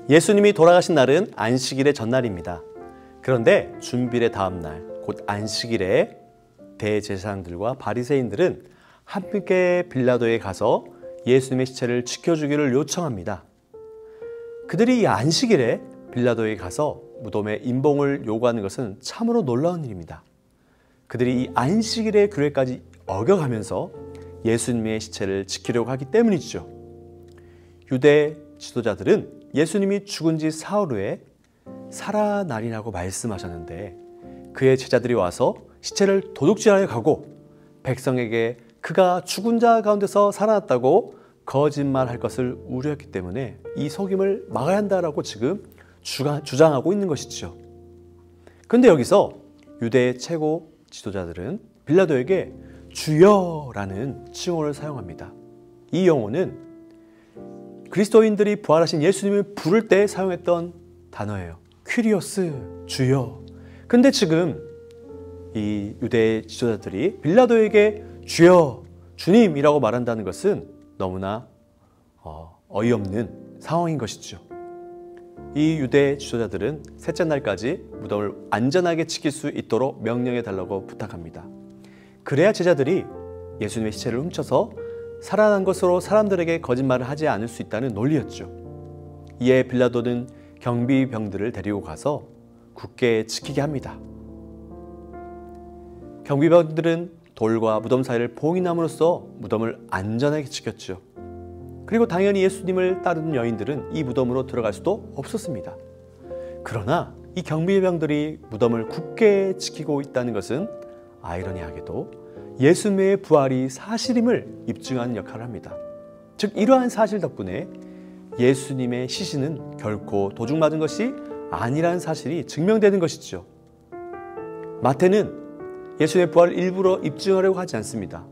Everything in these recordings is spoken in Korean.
예수님이 돌아가신 날은 안식일의 전날입니다. 그런데 준비일의 다음 날, 곧 안식일에 대제사장들과 바리새인들은 함께 빌라도에 가서 예수님의 시체를 지켜주기를 요청합니다. 그들이 이 안식일에 빌라도에 가서 무덤의 임봉을 요구하는 것은 참으로 놀라운 일입니다. 그들이 이 안식일의 규례까지 어겨가면서 예수님의 시체를 지키려고 하기 때문이죠. 유대 지도자들은 예수님이 죽은 지 사흘 후에 살아나리라고 말씀하셨는데 그의 제자들이 와서 시체를 도둑질하여 가고 백성에게 그가 죽은 자 가운데서 살아났다고 거짓말할 것을 우려했기 때문에 이 속임을 막아야 한다라고 지금 주장하고 있는 것이죠. 그런데 여기서 유대의 최고 지도자들은 빌라도에게 주여라는 칭호를 사용합니다. 이 용어는 그리스도인들이 부활하신 예수님을 부를 때 사용했던 단어예요. 퀴리오스, 주여. 근데 지금 이 유대 지도자들이 빌라도에게 주여, 주님이라고 말한다는 것은 너무나 어이없는 상황인 것이죠. 이 유대 지도자들은 셋째 날까지 무덤을 안전하게 지킬 수 있도록 명령해 달라고 부탁합니다. 그래야 제자들이 예수님의 시체를 훔쳐서 살아난 것으로 사람들에게 거짓말을 하지 않을 수 있다는 논리였죠. 이에 빌라도는 경비병들을 데리고 가서 굳게 지키게 합니다. 경비병들은 돌과 무덤 사이를 봉인함으로써 무덤을 안전하게 지켰죠. 그리고 당연히 예수님을 따르는 여인들은 이 무덤으로 들어갈 수도 없었습니다. 그러나 이 경비병들이 무덤을 굳게 지키고 있다는 것은 아이러니하게도 예수님의 부활이 사실임을 입증하는 역할을 합니다. 즉 이러한 사실 덕분에 예수님의 시신은 결코 도둑맞은 것이 아니라는 사실이 증명되는 것이죠. 마태는 예수님의 부활을 일부러 입증하려고 하지 않습니다.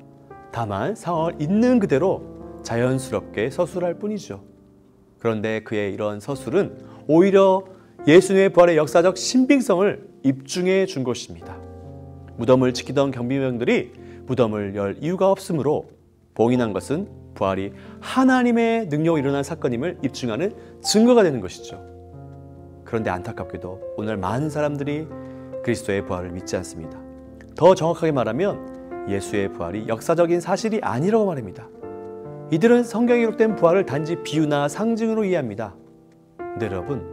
다만 상황을 있는 그대로 자연스럽게 서술할 뿐이죠. 그런데 그의 이런 서술은 오히려 예수님의 부활의 역사적 신빙성을 입증해 준 것입니다. 무덤을 지키던 경비병들이 무덤을 열 이유가 없으므로 봉인한 것은 부활이 하나님의 능력으로 일어난 사건임을 입증하는 증거가 되는 것이죠. 그런데 안타깝게도 오늘 많은 사람들이 그리스도의 부활을 믿지 않습니다. 더 정확하게 말하면 예수의 부활이 역사적인 사실이 아니라고 말합니다. 이들은 성경에 기록된 부활을 단지 비유나 상징으로 이해합니다. 근데 여러분,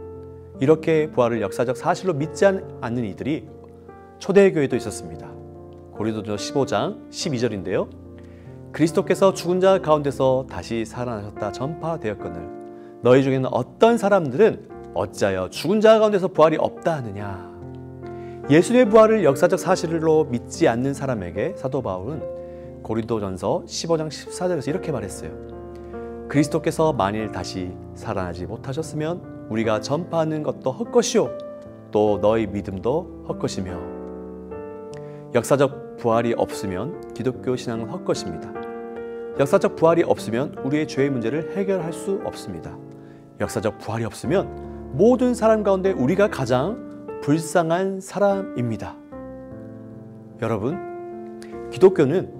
이렇게 부활을 역사적 사실로 믿지 않는 이들이 초대교회도 있었습니다. 고린도전서 15장 12절인데요. 그리스도께서 죽은 자 가운데서 다시 살아나셨다 전파되었거늘 너희 중에는 어떤 사람들은 어찌하여 죽은 자 가운데서 부활이 없다 하느냐. 예수님의 부활을 역사적 사실로 믿지 않는 사람에게 사도 바울은 고린도전서 15장 14절에서 이렇게 말했어요. 그리스도께서 만일 다시 살아나지 못하셨으면 우리가 전파하는 것도 헛것이요 또 너희 믿음도 헛것이며. 역사적 부활이 없으면 기독교 신앙은 헛것입니다. 역사적 부활이 없으면 우리의 죄의 문제를 해결할 수 없습니다. 역사적 부활이 없으면 모든 사람 가운데 우리가 가장 불쌍한 사람입니다. 여러분, 기독교는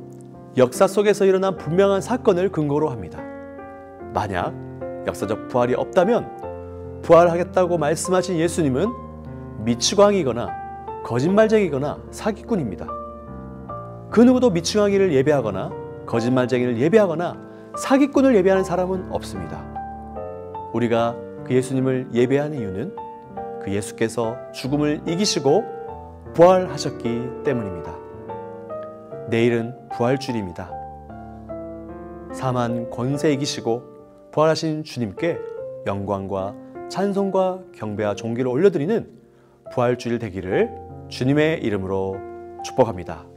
역사 속에서 일어난 분명한 사건을 근거로 합니다. 만약 역사적 부활이 없다면 부활하겠다고 말씀하신 예수님은 미치광이거나 거짓말쟁이거나 사기꾼입니다. 그 누구도 미치광이를 예배하거나 거짓말쟁이를 예배하거나 사기꾼을 예배하는 사람은 없습니다. 우리가 그 예수님을 예배하는 이유는 그 예수께서 죽음을 이기시고 부활하셨기 때문입니다. 내일은 부활주일입니다. 사망 권세 이기시고 부활하신 주님께 영광과 찬송과 경배와 존귀를 올려드리는 부활주일 되기를 주님의 이름으로 축복합니다.